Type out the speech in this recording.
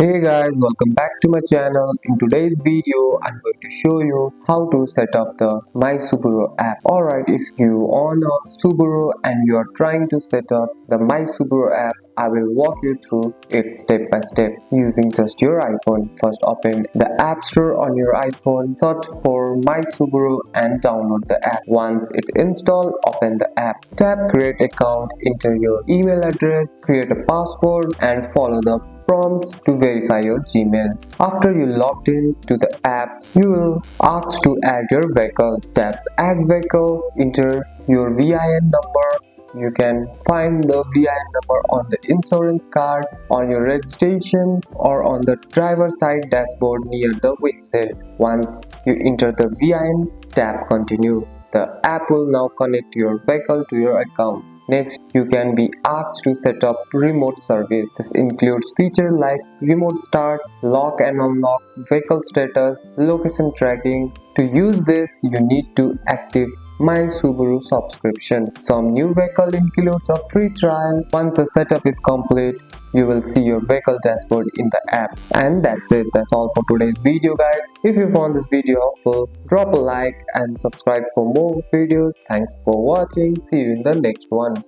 Hey guys, welcome back to my channel. In today's video, I'm going to show you how to set up the My Subaru app. Alright, if you own a Subaru and you are trying to set up the My Subaru app, I will walk you through it step by step using just your iPhone. First, open the App Store on your iPhone, search for My Subaru and download the app. Once it's installed, open the app. Tap Create Account, enter your email address, create a password and follow the prompt to verify your Gmail. After you logged in to the app, you will ask to add your vehicle. Tap Add Vehicle, enter your VIN number. You can find the VIN number on the insurance card, on your registration, or on the driver's side dashboard near the windshield. Once you enter the VIN, tap Continue. The app will now connect your vehicle to your account. Next, you can be asked to set up remote service. This includes features like remote start, lock and unlock, vehicle status, location tracking. To use this, you need to active My Subaru subscription. Some new vehicle includes a free trial. Once the setup is complete, you will see your vehicle dashboard in the app. And that's it. That's all for today's video, guys. If you found this video helpful, drop a like and subscribe for more videos. Thanks for watching. See you in the next one.